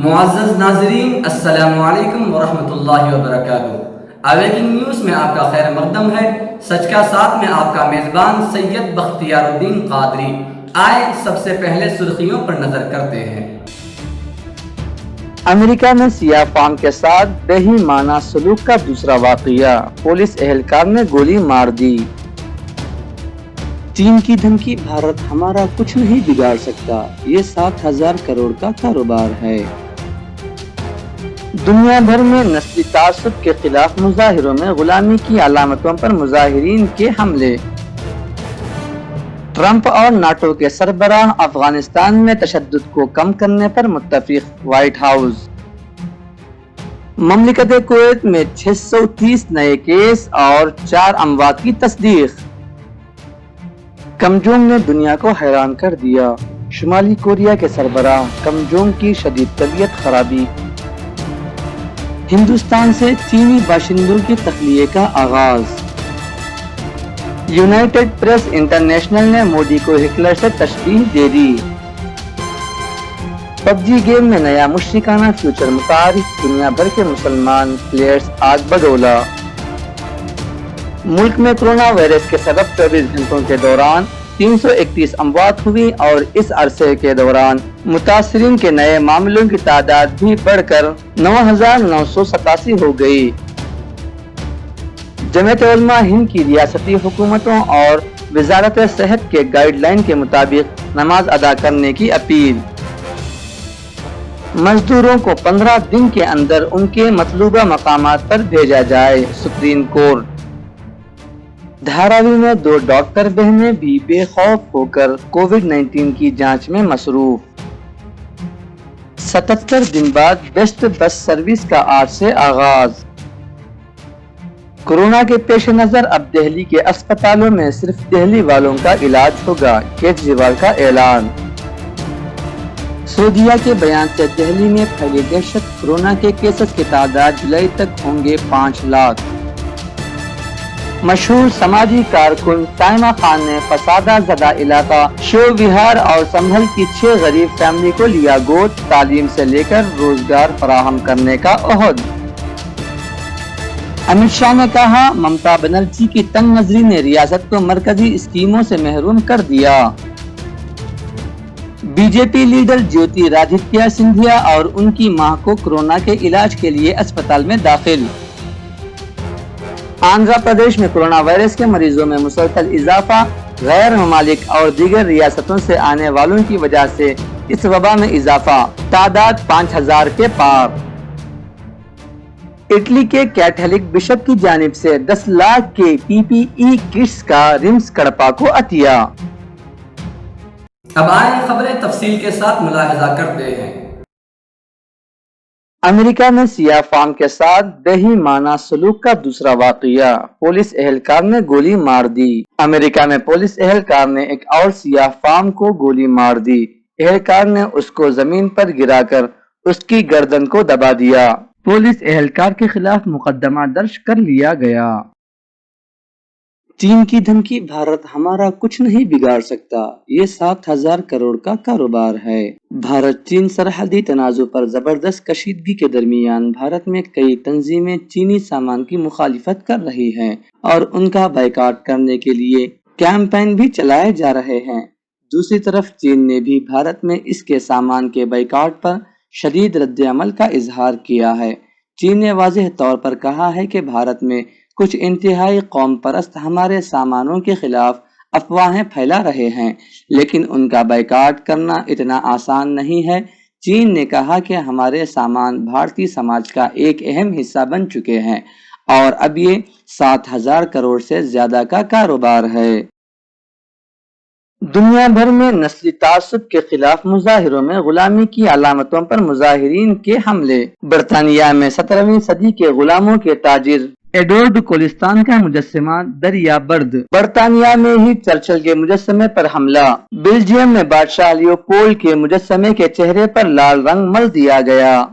معزز ناظرین، السلام علیکم ورحمۃ اللہ وبرکاتہ۔ اویکنگ نیوز میں آپ کا خیر مقدم ہے۔ سچ کا ساتھ میں آپ کا میزبان سید بختیار الدین قادری۔ آئے سب سے پہلے سرخیوں پر نظر کرتے ہیں۔ امریکہ میں سیاہ فام کے ساتھ بےایمانہ سلوک کا دوسرا واقعہ، پولیس اہلکار نے گولی مار دی۔ چین کی دھمکی، بھارت ہمارا کچھ نہیں بگاڑ سکتا، یہ 7,000 کروڑ کا کاروبار ہے۔ دنیا بھر میں نسلی تعصب کے خلاف مظاہروں میں غلامی کی علامتوں پر مظاہرین کے حملے۔ ٹرمپ اور ناٹو کے سربراہ افغانستان میں تشدد کو کم کرنے پر متفق، وائٹ ہاؤس۔ مملکت کویت میں 630 نئے کیس اور 4 اموات کی تصدیق۔ کم جونگ نے دنیا کو حیران کر دیا، شمالی کوریا کے سربراہ کم جونگ کی شدید طبیعت خرابی۔ ہندوستان سے چینی باشندوں کی تخلیے کا آغاز۔ یونائیٹڈ پریس انٹرنیشنل نے مودی کو ہٹلر سے تشبیہ دے دی۔ پب جی گیم میں نیا مشرکانہ فیوچر متعارف، دنیا بھر کے مسلمان پلیئرز آگ بگولا۔ ملک میں کرونا وائرس کے سبب 24 گھنٹوں کے دوران 331 اموات ہوئی اور اس عرصے کے دوران متاثرین کے نئے معاملوں کی تعداد بھی بڑھ کر 9,987 ہو گئی۔ جمعیت علماء ہند کی ریاستی حکومتوں اور وزارت صحت کے گائیڈ لائن کے مطابق نماز ادا کرنے کی اپیل۔ مزدوروں کو 15 دن کے اندر ان کے مطلوبہ مقامات پر بھیجا جائے، سپریم کورٹ۔ دھاراوی میں 2 ڈاکٹر بہنیں بھی بے خوف ہو کر کووڈ-19 کی جانچ میں مصروف۔ 77 دن بعد بیسٹ بس سروس کا آج سے آغاز۔ کورونا کے پیش نظر اب دہلی کے اسپتالوں میں صرف دہلی والوں کا علاج ہوگا، کیجریوال کا اعلان۔ سعودیہ کے بیان سے دہلی میں پھیلی دہشت، کورونا کے کیسز کی تعداد جولائی تک ہوں گے 5 لاکھ۔ مشہور سماجی کارکن تائمہ خان نے فسادہ زدہ علاقہ شیو وہار اور سنبھل کی 6 غریب فیملی کو لیا گود، تعلیم سے لے کر روزگار فراہم کرنے کا عہد۔ امت شاہ نے کہا، ممتا بنرجی کی تنگ نظری نے ریاست کو مرکزی اسکیموں سے محروم کر دیا۔ بی جے پی لیڈر جیوتی رادھتیہ سندھیا اور ان کی ماں کو کورونا کے علاج کے لیے اسپتال میں داخل۔ آندھرا پردیش میں کورونا وائرس کے مریضوں میں مسلسل اضافہ، غیر ممالک اور دیگر ریاستوں سے آنے والوں کی وجہ سے اس وبا میں اضافہ، تعداد 5,000 کے پار۔ اٹلی کے کیتھولک بشپ کی جانب سے 10 لاکھ کے پی پی ای کٹس کا رمز کڑپا کو عطیہ۔ اب آئیں خبریں تفصیل کے ساتھ ملاحظہ کرتے ہیں۔ امریکہ میں سیاہ فام کے ساتھ بےایمانہ سلوک کا دوسرا واقعہ، پولیس اہلکار نے گولی مار دی۔ امریکہ میں پولیس اہلکار نے ایک اور سیاہ فام کو گولی مار دی۔ اہلکار نے اس کو زمین پر گرا کر اس کی گردن کو دبا دیا۔ پولیس اہلکار کے خلاف مقدمہ درج کر لیا گیا۔ چین کی دھمکی، بھارت ہمارا کچھ نہیں بگاڑ سکتا، یہ 7,000 کروڑ کا کاروبار ہے۔ بھارت چین سرحدی تنازع پر زبردست کشیدگی کے درمیان بھارت میں کئی تنظیمیں چینی سامان کی مخالفت کر رہی ہیں اور ان کا بائیکاٹ کرنے کے لیے کیمپین بھی چلائے جا رہے ہیں۔ دوسری طرف چین نے بھی بھارت میں اس کے سامان کے بائیکاٹ پر شدید رد عمل کا اظہار کیا ہے۔ چین نے واضح طور پر کہا ہے کہ بھارت میں کچھ انتہائی قوم پرست ہمارے سامانوں کے خلاف افواہیں پھیلا رہے ہیں، لیکن ان کا بائیکاٹ کرنا اتنا آسان نہیں ہے۔ چین نے کہا کہ ہمارے سامان بھارتی سماج کا ایک اہم حصہ بن چکے ہیں اور اب یہ 7,000 کروڑ سے زیادہ کا کاروبار ہے۔ دنیا بھر میں نسلی تعصب کے خلاف مظاہروں میں غلامی کی علامتوں پر مظاہرین کے حملے۔ برطانیہ میں 17ویں صدی کے غلاموں کے تاجر ایڈورڈ کولستان کا مجسمہ دریا برد۔ برطانیہ میں ہی چرچل کے مجسمے پر حملہ۔ بیلجیم میں بادشاہ لیوپولڈ کے مجسمے کے چہرے پر لال رنگ مل دیا گیا۔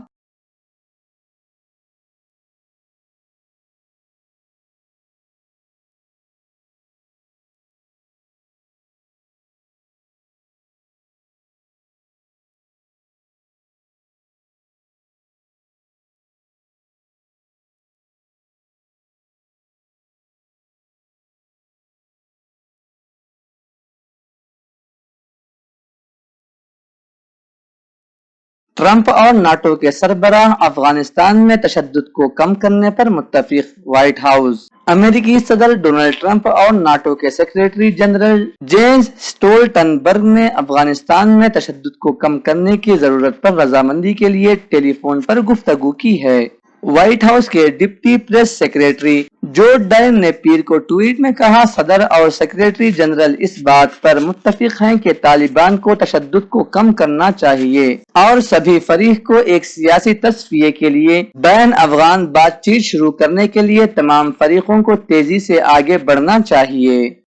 ट्रंप और नाटो के सरबराह अफगानिस्तान में तशद्दुद को कम करने पर मुत्तफिक। White house. अमेरिकी सदर डोनाल्ड ट्रंप और नाटो के सेक्रेटरी जनरल जेंस स्टोल्टनबर्ग ने अफगानिस्तान में तशद्दुद को कम करने की जरूरत पर रजामंदी के लिए टेलीफोन पर गुफ्तगू की है। व्हाइट हाउस के डिप्टी प्रेस सेक्रेटरी जो डाइन ने पीर को ट्वीट में कहा, सदर और सेक्रेटरी जनरल इस बात पर मुत्तफिक हैं कि तालिबान को तशद्दुद को कम करना चाहिए और सभी फरीक को एक सियासी तस्फिये के लिए बैन अफगान बातचीत शुरू करने के लिए तमाम फरीकों को तेजी से आगे बढ़ना चाहिए।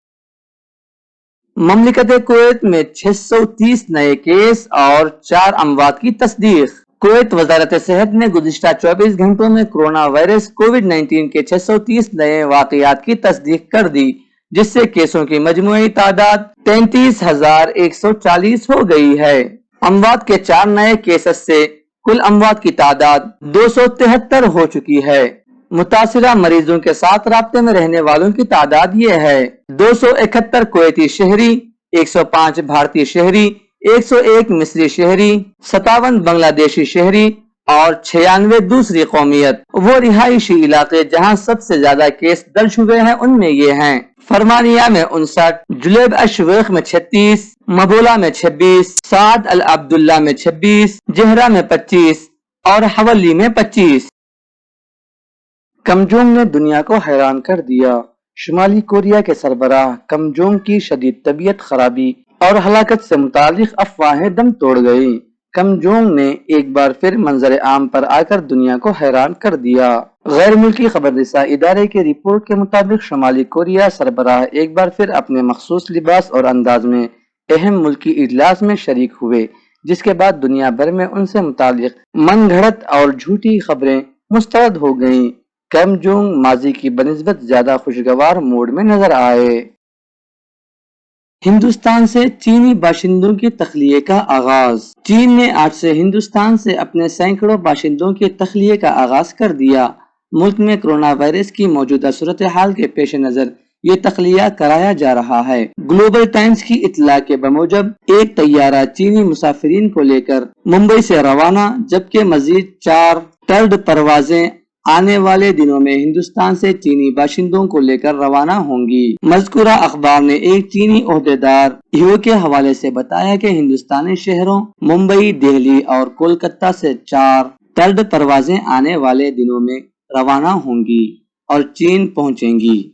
ममलिकत कुवैत में 630 नए केस और 4 अमवात की तस्दीक। कुवैत वजारत सेहत ने गुज़िश्ता 24 घंटों में कोरोना वायरस कोविड-19 के 630 नए वाक़यात की तस्दीक कर दी, जिससे केसों की मजमूई तादाद 33,140 हो गई है। अमवात के 4 नए केसेस से कुल अमवात की तादाद 273 हो चुकी है। मुतासिरा मरीजों के साथ राब्ते में रहने वालों की तादाद ये है: 271 कुवैती शहरी, 105 भारतीय शहरी, 101 मिस्री शहरी, 57 बांग्लादेशी शहरी और 96 दूसरी कौमियत। वो रिहायशी इलाके जहां सबसे ज्यादा केस दर्ज हुए हैं उनमें ये हैं: फरमानिया में 59, जुलेब अशवेख में 36, मबोला में 26, साद अल अब्दुल्ला में 26, जहरा में 25 और हवली में 25। कमजोंग ने दुनिया को हैरान कर दिया। शुमाली कोरिया के सरबराह कमजोंग की शदीद तबीयत खराबी और हलाकत से मुतालिक अफवाहें दम तोड़ गई। कमजोंग ने एक बार फिर मंजर आम पर आकर दुनिया को हैरान कर दिया। गैर मुल्की खबररसा इदारे की रिपोर्ट के मुताबिक शुमाली कोरिया सरबराह एक बार फिर अपने मखसूस लिबास और अंदाज में अहम मुल्की इजलास में शरीक हुए, जिसके बाद दुनिया भर में उनसे मुतालिक मन घड़त और झूठी खबरें मुस्तरद हो गईं। कमजोंग माजी की बनिस्बत ज्यादा खुशगवार मूड में नजर आए। हिंदुस्तान से चीनी बाशिंदों की तखलिये का आगाज। चीन ने आज से हिंदुस्तान से अपने सैकड़ों बाशिंदों के तखलिये का आगाज कर दिया। मुल्क में कोरोना वायरस की मौजूदा सूरत हाल के पेश नजर ये तखलिया कराया जा रहा है। ग्लोबल टाइम्स की इत्तला के बमूजब एक तैयारा चीनी मुसाफिरीन को लेकर मुंबई से रवाना, जबकि मजीद 4 टर्ड परवाजें आने वाले दिनों में हिंदुस्तान से चीनी बाशिंदों को लेकर रवाना होंगी। मज़कूरा अखबार ने एक चीनी ओहदेदार ईओ के हवाले से बताया कि हिंदुस्तानी शहरों मुंबई, दिल्ली और कोलकाता से 4 टर्ड परवाजें आने वाले दिनों में रवाना होंगी और चीन पहुंचेंगी।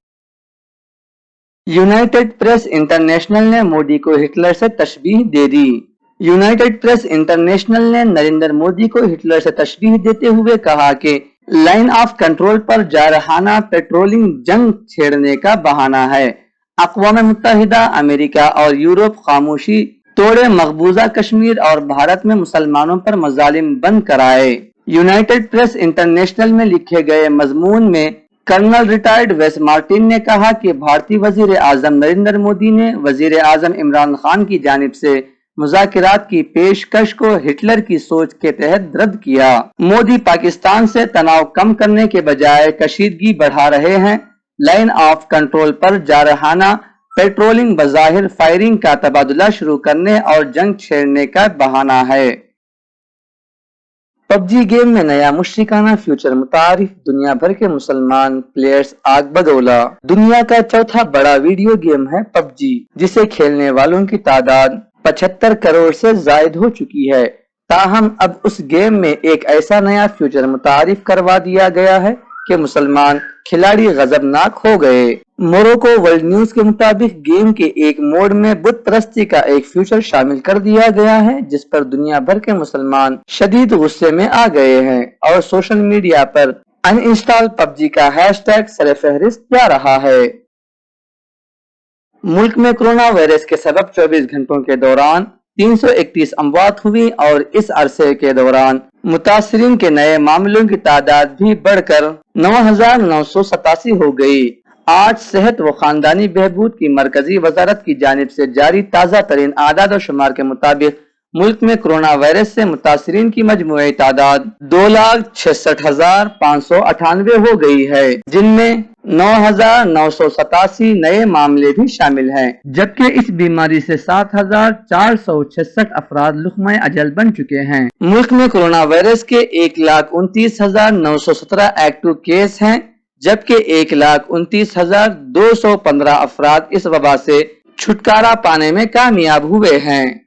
यूनाइटेड प्रेस इंटरनेशनल ने मोदी को हिटलर से तशबीह दे दी। यूनाइटेड प्रेस इंटरनेशनल ने नरेंद्र मोदी को हिटलर से तशबीह देते हुए कहा कि लाइन ऑफ कंट्रोल पर जारहाना पेट्रोलिंग जंग छेड़ने का बहाना है। अक़वाम मुत्तहिदा, अमेरिका और यूरोप खामोशी तोड़े, मकबूजा कश्मीर और भारत में मुसलमानों पर मजालिम बंद कराए। यूनाइटेड प्रेस इंटरनेशनल में लिखे गए मजमून में कर्नल रिटायर्ड वेस मार्टिन ने कहा कि भारतीय वजीर आजम नरेंद्र मोदी ने वजीर आजम इमरान खान की जानिब से मुज़ाकिरात की पेशकश को हिटलर की सोच के तहत रद्द किया। मोदी पाकिस्तान से तनाव कम करने के बजाय कशीदगी बढ़ा रहे हैं। लाइन ऑफ कंट्रोल पर जारहाना पेट्रोलिंग बज़ाहिर फायरिंग का तबादला शुरू करने और जंग छेड़ने का बहाना है। पबजी गेम में नया मुश्रिकाना फ्यूचर मुतारिफ, दुनिया भर के मुसलमान प्लेयर्स आग बगोला। दुनिया का चौथा बड़ा वीडियो गेम है पबजी, जिसे खेलने वालों की तादाद 75 करोड़ से जायद हो चुकी है। ताहम अब उस गेम में एक ऐसा नया फ्यूचर मुतारिफ करवा दिया गया है कि मुसलमान खिलाड़ी गजबनाक हो गए। मोरक्को वर्ल्ड न्यूज के मुताबिक गेम के एक मोड में बुत परस्ती का एक फ्यूचर शामिल कर दिया गया है, जिस पर दुनिया भर के मुसलमान शदीद गुस्से में आ गए हैं और सोशल मीडिया पर अनइंस्टॉल पबजी का हैशटैग सरफहरिस्त जा रहा है। मुल्क में कोरोना वायरस के सबब 24 घंटों के दौरान 331 अमवात हुई और इस अरसे के दौरान मुतासरीन के नए मामलों की तादाद भी बढ़कर 9,987 हो गई। आज सेहत व खानदानी बहबूद की मरकजी वजारत की जानिब से जारी ताज़ा तरीन आदाद और शुमार के मुताबिक मुल्क में कोरोना वायरस से मुतासरीन की मजमूई तादाद 2,66,598 हो गई है, जिनमें 9,987 नए मामले भी शामिल हैं, जबकि इस बीमारी से 7,466 अफराद लुक़्मा अजल बन चुके हैं। मुल्क में कोरोना वायरस के 1,29,917 एक्टिव केस हैं, जबकि 1,29,215 अफराद इस वबा से छुटकारा पाने में कामयाब हुए हैं।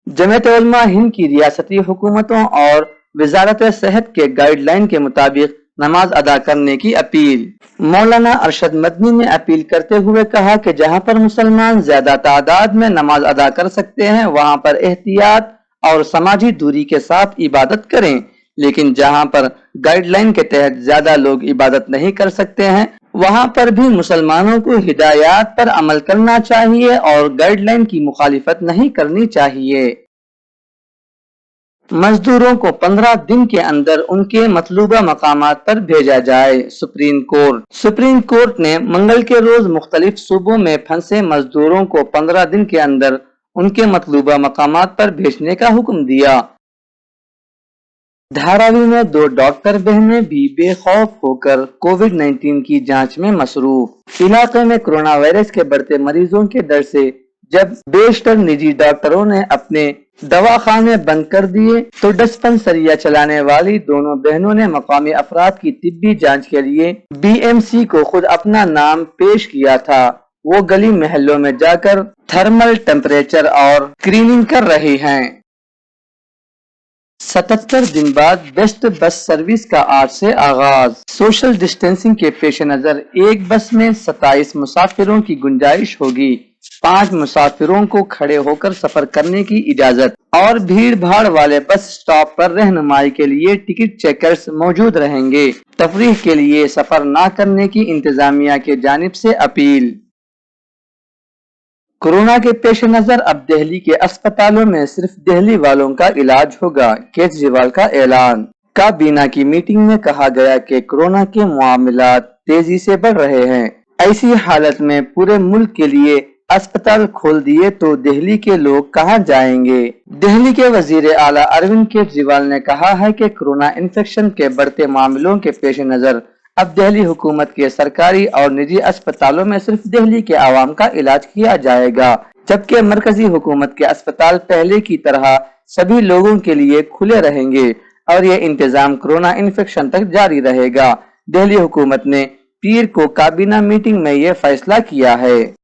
जमीयत उलमा हिंद की रियासती हुकूमतों और वजारत सेहत के गाइडलाइन के मुताबिक नमाज अदा करने की अपील। मौलाना अरशद मदनी ने अपील करते हुए कहा कि जहां पर मुसलमान ज्यादा तादाद में नमाज अदा कर सकते हैं वहां पर एहतियात और समाजी दूरी के साथ इबादत करें, लेकिन जहां पर गाइडलाइन के तहत ज्यादा लोग इबादत नहीं कर सकते हैं वहां पर भी मुसलमानों को हिदायत पर अमल करना चाहिए और गाइडलाइन की मुखालिफत नहीं करनी चाहिए। मजदूरों को 15 दिन के अंदर उनके मतलूबा मकामात पर भेजा जाए। सुप्रीम कोर्ट ने मंगल के रोज मुख्तलिफ सूबों में फंसे मजदूरों को 15 दिन के अंदर उनके मतलूबा मकामात पर भेजने का हुक्म दिया। धारावी में 2 डॉक्टर बहनें भी बेखौफ होकर कोविड-19 की जांच में मसरूफ। इलाके में कोरोना वायरस के बढ़ते मरीजों के डर से जब बेशतर निजी डॉक्टरों ने अपने दवाखाने बंद कर दिए तो डिस्पेंसरियां चलाने वाली दोनों बहनों ने मकामी अफराद की तिब्बी जांच के लिए बीएमसी को खुद अपना नाम पेश किया था। वो गली महलों में जाकर थर्मल टेम्परेचर और स्क्रीनिंग कर रही हैं। 77 दिन बाद बेस्ट बस सर्विस का आज से आगाज। सोशल डिस्टेंसिंग के पेश नजर एक बस में 27 मुसाफिरों की गुंजाइश होगी। 5 मुसाफिरों को खड़े होकर सफर करने की इजाजत और भीड़ भाड़ वाले बस स्टॉप पर रहनुमाई के लिए टिकट चेकर्स मौजूद रहेंगे। तफरीह के लिए सफर न करने की इंतजामिया के जानिब से अपील। कोरोना के पेश नजर अब दिल्ली के अस्पतालों में सिर्फ दिल्ली वालों का इलाज होगा, केजरीवाल का ऐलान। काबीना की मीटिंग में कहा गया कि कोरोना के मामलात तेजी से बढ़ रहे हैं। ऐसी हालत में पूरे मुल्क के लिए अस्पताल खोल दिए तो दिल्ली के लोग कहां जाएंगे। दिल्ली के वजीर आला अरविंद केजरीवाल ने कहा है कि कोरोना इन्फेक्शन के बढ़ते मामलों के पेश नजर अब दिल्ली हुकूमत के सरकारी और निजी अस्पतालों में सिर्फ दिल्ली के आवाम का इलाज किया जाएगा, जबकि मरकजी हुकूमत के अस्पताल पहले की तरह सभी लोगों के लिए खुले रहेंगे और ये इंतजाम कोरोना इन्फेक्शन तक जारी रहेगा। दिल्ली हुकूमत ने पीर को काबीना मीटिंग में ये फैसला किया है।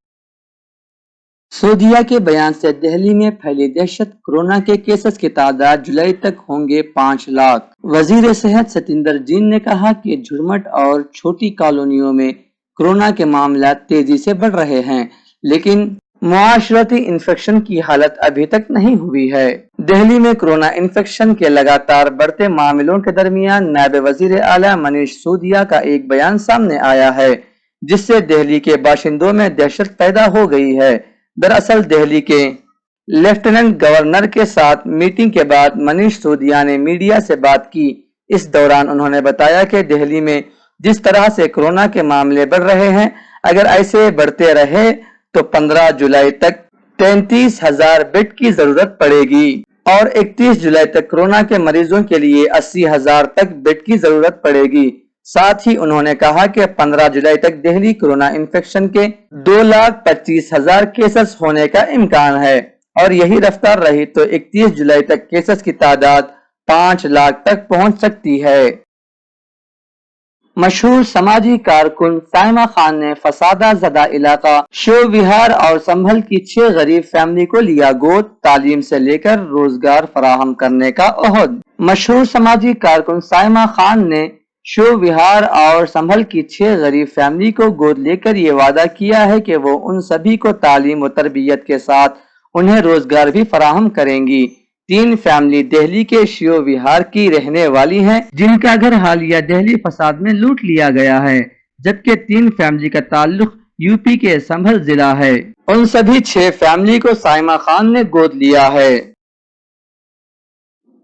सऊदीया के बयान से दिल्ली में फैली दहशत, कोरोना के केसेस की तादाद जुलाई तक होंगे 5 लाख। वजीर सेहत सतिंदर जीन ने कहा कि झुरमट और छोटी कॉलोनियों में कोरोना के मामला तेजी से बढ़ रहे हैं, लेकिन मुआशरती इन्फेक्शन की हालत अभी तक नहीं हुई है। दिल्ली में कोरोना इन्फेक्शन के लगातार बढ़ते मामलों के दरमियान नायब वजीर आला मनीष सिसोदिया का एक बयान सामने आया है, जिससे दिल्ली के बाशिंदों में दहशत पैदा हो गई है। दरअसल दिल्ली के लेफ्टिनेंट गवर्नर के साथ मीटिंग के बाद मनीष सिसोदिया ने मीडिया से बात की। इस दौरान उन्होंने बताया कि दिल्ली में जिस तरह से कोरोना के मामले बढ़ रहे हैं, अगर ऐसे बढ़ते रहे तो 15 जुलाई तक 33,000 बेड की जरूरत पड़ेगी और 31 जुलाई तक कोरोना के मरीजों के लिए 80,000 तक बेड की जरूरत पड़ेगी। साथ ही उन्होंने कहा कि 15 जुलाई तक दिल्ली कोरोना इन्फेक्शन के 2,25,000 केसेस होने का इम्कान है और यही रफ्तार रही तो 31 जुलाई तक केसेस की तादाद 5 लाख तक पहुंच सकती है। मशहूर समाजी कारकुन साइमा खान ने फसादा ज़दा इलाका शिव विहार और संभल की 6 गरीब फैमिली को लिया गोद, तालीम से लेकर रोजगार फराहम करने का ओहद। मशहूर समाजी कारकुन साइमा खान ने शिव विहार और संभल की 6 गरीब फैमिली को गोद लेकर ये वादा किया है कि वो उन सभी को तालीम व तरबियत के साथ उन्हें रोजगार भी फराहम करेंगी। 3 फैमिली दिल्ली के शिव विहार की रहने वाली हैं, जिनका घर हालिया दिल्ली फसाद में लूट लिया गया है, जबकि 3 फैमिली का ताल्लुक यूपी के संभल जिला है। उन सभी 6 फैमिली को साइमा खान ने गोद लिया है।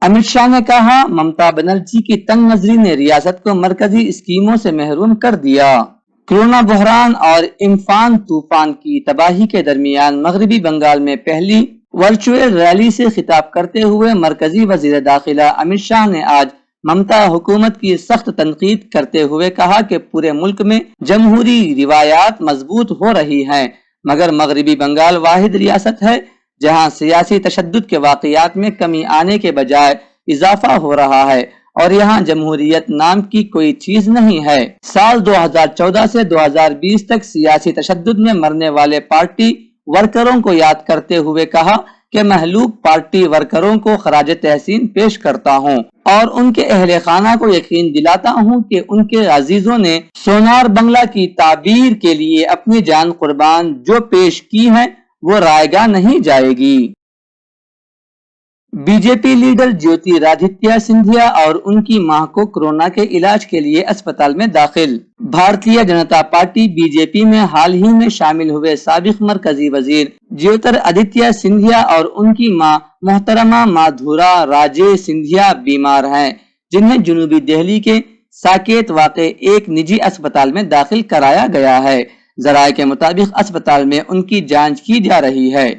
अमित शाह ने कहा, ममता बनर्जी की तंग नजरी ने रियासत को मरकजी स्कीमों से महरूम कर दिया। कोरोना बहरान और इम्फान तूफान की तबाही के दरमियान मगरबी बंगाल में पहली वर्चुअल रैली से खिताब करते हुए मरकजी वजीर दाखिला अमित शाह ने आज ممتا حکومت کی سخت تنقید کرتے ہوئے کہا کہ پورے ملک میں جمہوری روایات مضبوط ہو رہی ہیں، مگر مغربی بنگال واحد ریاست ہے جہاں سیاسی تشدد کے واقعات میں کمی آنے کے بجائے اضافہ ہو رہا ہے اور یہاں جمہوریت نام کی کوئی چیز نہیں ہے۔ سال 2014 سے 2020 تک سیاسی تشدد میں مرنے والے پارٹی ورکروں کو یاد کرتے ہوئے کہا کہ مہلوک پارٹی ورکروں کو خراج تحسین پیش کرتا ہوں اور ان کے اہل خانہ کو یقین دلاتا ہوں کہ ان کے عزیزوں نے سونار بنگلہ کی تعبیر کے لیے اپنی جان قربان جو پیش کی ہے وہ رائگاں نہیں جائے گی۔ بی جے پی لیڈر جیوتی رادھتیہ سندھیا اور ان کی ماں کو کورونا کے علاج کے لیے اسپتال میں داخل۔ Bharatiya Janata party B J پی میں حال ہی میں شامل ہوئے سابق مرکزی وزیر جیوتر آدتیہ سندھیا اور ان کی ماں محترمہ مادھورا راجے سندھیا بیمار ہیں، جنہیں جنوبی دہلی کے ساکیت واقع ایک نجی اسپتال میں داخل کرایا گیا ہے۔ ذرائع کے مطابق اسپتال میں ان کی جانچ کی جا رہی ہے۔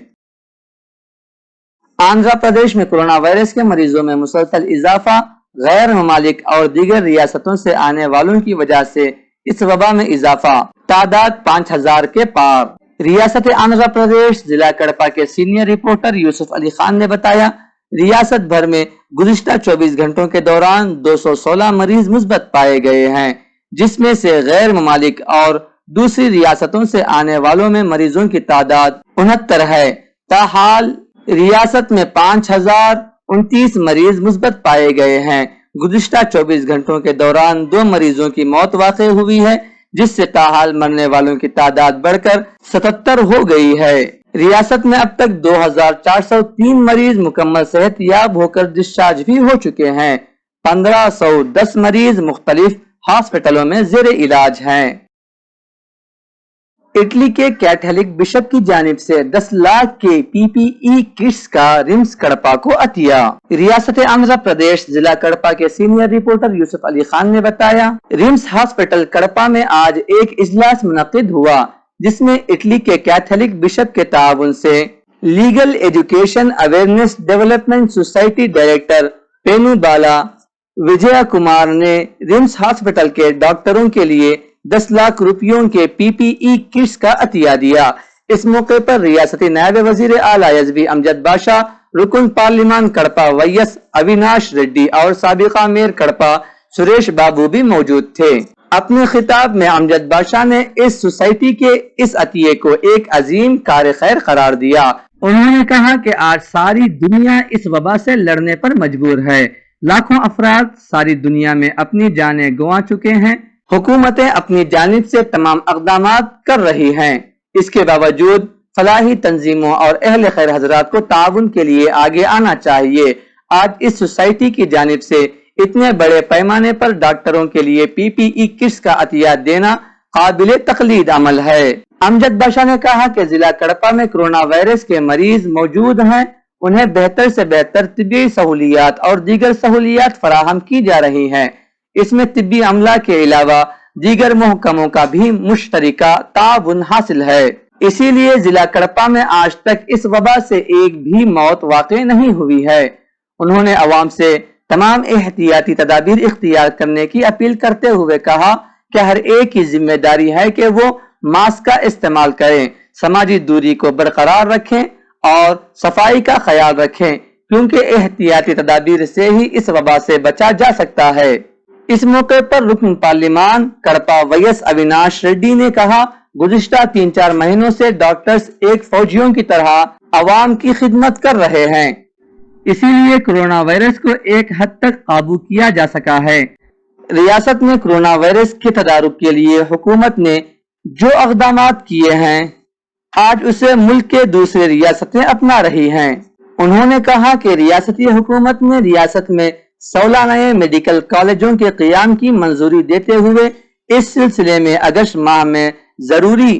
آندھرا پردیش میں کورونا وائرس کے مریضوں میں مسلسل اضافہ، غیر ممالک اور دیگر ریاستوں سے آنے والوں کی وجہ سے اس وبا میں اضافہ، تعداد 5000 کے پار۔ ریاست آندھرا پردیش ضلع کڑپا کے سینئر رپورٹر یوسف علی خان نے بتایا، ریاست بھر میں گزشتہ 24 گھنٹوں کے دوران 216 مریض مثبت پائے گئے ہیں، جس میں سے غیر ممالک اور دوسری ریاستوں سے آنے والوں میں مریضوں کی تعداد 69 ہے۔ تاحال ریاست میں 5029 مریض مثبت پائے گئے ہیں۔ گزشتہ 24 گھنٹوں کے دوران 2 مریضوں کی موت واقع ہوئی ہے، جس سے تاحال مرنے والوں کی تعداد بڑھ کر 77 ہو گئی ہے۔ ریاست میں اب تک 2403 مریض مکمل صحت یاب ہو کر ڈسچارج بھی ہو چکے ہیں۔ 1510 مریض مختلف ہاسپٹلوں میں زیر علاج ہیں۔ اٹلی کے کیتھولک بشپ کی جانب سے 10 لاکھ کے پی پی ای کٹس کا رمس کڑپا کو عطیہ۔ ریاست آندھرا پردیش ضلع کڑپا کے سینئر رپورٹر یوسف علی خان نے بتایا، رمس ہاسپٹل کڑپا میں آج ایک اجلاس منعقد ہوا جس میں اٹلی کے کیتھولک بشپ کے تعاون سے legal education awareness development society director پینو بالا وجے کمار نے رمس ہاسپٹل کے ڈاکٹروں کے لیے 10 لاکھ روپیوں کے پی پی ای کٹس کا عطیہ دیا۔ اس موقع پر ریاستی نائب وزیر اعلیٰ ایس بی امجد باشا، رکن پارلیمان کڑپا ویس اویناش ریڈی اور سابقہ میئر کڑپا سریش بابو بھی موجود تھے۔ اپنے خطاب میں امجد باشا نے اس سوسائٹی کے اس عطیے کو ایک عظیم کار خیر قرار دیا۔ انہوں نے کہا کہ آج ساری دنیا اس وبا سے لڑنے پر مجبور ہے۔ لاکھوں افراد ساری دنیا میں اپنی جانیں گنوا چکے ہیں۔ حکومتیں اپنی جانب سے تمام اقدامات کر رہی ہیں، اس کے باوجود فلاحی تنظیموں اور اہل خیر حضرات کو تعاون کے لیے آگے آنا چاہیے۔ آج اس سوسائٹی کی جانب سے اتنے بڑے پیمانے پر ڈاکٹروں کے لیے پی پی ای کٹس کا عطیہ دینا قابل تقلید عمل ہے۔ امجد باشا نے کہا کہ ضلع کڑپا میں کورونا وائرس کے مریض موجود ہیں، انہیں بہتر سے بہتر طبی سہولیات اور دیگر سہولیات فراہم کی جا رہی ہیں۔ اس میں طبی عملہ کے علاوہ دیگر محکموں کا بھی مشترکہ تعاون حاصل ہے۔ اسی لیے ضلع کڑپا میں آج تک اس وبا سے ایک بھی موت واقع نہیں ہوئی ہے۔ انہوں نے عوام سے تمام احتیاطی تدابیر اختیار کرنے کی اپیل کرتے ہوئے کہا کہ ہر ایک کی ذمہ داری ہے کہ وہ ماسک کا استعمال کریں، سماجی دوری کو برقرار رکھیں اور صفائی کا خیال رکھیں، کیونکہ احتیاطی تدابیر سے ہی اس وبا سے بچا جا سکتا ہے۔ اس موقع پر رکن پارلیمان کڑپا ویس اویناش ریڈی نے کہا، گزشتہ 3-4 مہینوں سے ڈاکٹرز ایک فوجیوں کی طرح عوام کی خدمت کر رہے ہیں، اسی لیے کورونا وائرس کو ایک حد تک قابو کیا جا سکا ہے۔ ریاست میں کورونا وائرس کے تدارک کے لیے حکومت نے جو اقدامات کیے ہیں، آج اسے ملک کے دوسرے ریاستیں اپنا رہی ہیں۔ انہوں نے کہا کہ ریاستی حکومت نے ریاست میں 16 نئے میڈیکل کالجوں کے قیام کی منظوری دیتے ہوئے اس سلسلے میں اگست ماہ میں ضروری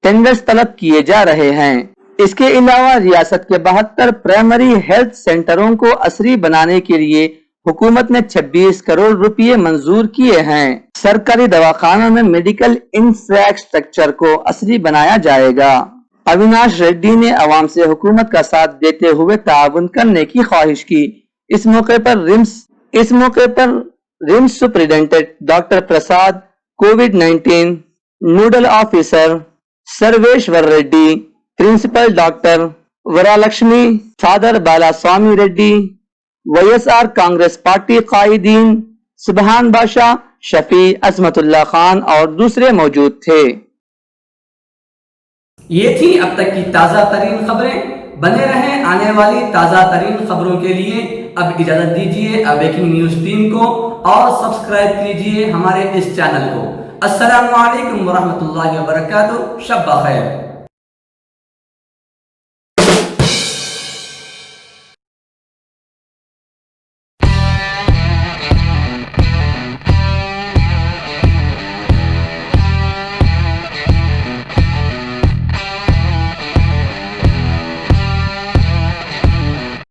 ٹینڈرز طلب کیے جا رہے ہیں۔ اس کے علاوہ ریاست کے 72 پرائمری ہیلتھ سینٹروں کو عصری بنانے کے لیے حکومت نے 26 کروڑ روپے منظور کیے ہیں۔ سرکاری دواخانوں میں میڈیکل انفراسٹرکچر کو عصری بنایا جائے گا۔ اویناش ریڈی نے عوام سے حکومت کا ساتھ دیتے ہوئے تعاون کرنے کی خواہش کی۔ اس موقع پر رمس इस मौके पर रिम्स सुपरिटेंडेंट डॉक्टर प्रसाद, कोविड-19 nodal officer Sarveswar Reddy, principal doctor Varalakshmi, father Balaswamy Reddy, YSR Congress party कायदीन सुबहान बादशाह, शफी, अजमतुल्ला खान और दूसरे मौजूद थे। ये थी अब तक की ताज़ा तरीन खबरें। बने रहें आने वाली ताज़ा तरीन खबरों के लिए। अब इजाज़त दीजिए अवेकिंग न्यूज़ टीम को और सब्सक्राइब कीजिए हमारे इस चैनल को। अस्सलामु अलैकुम वरहमतुल्लाहि वबरकातुहू। शब बखैर।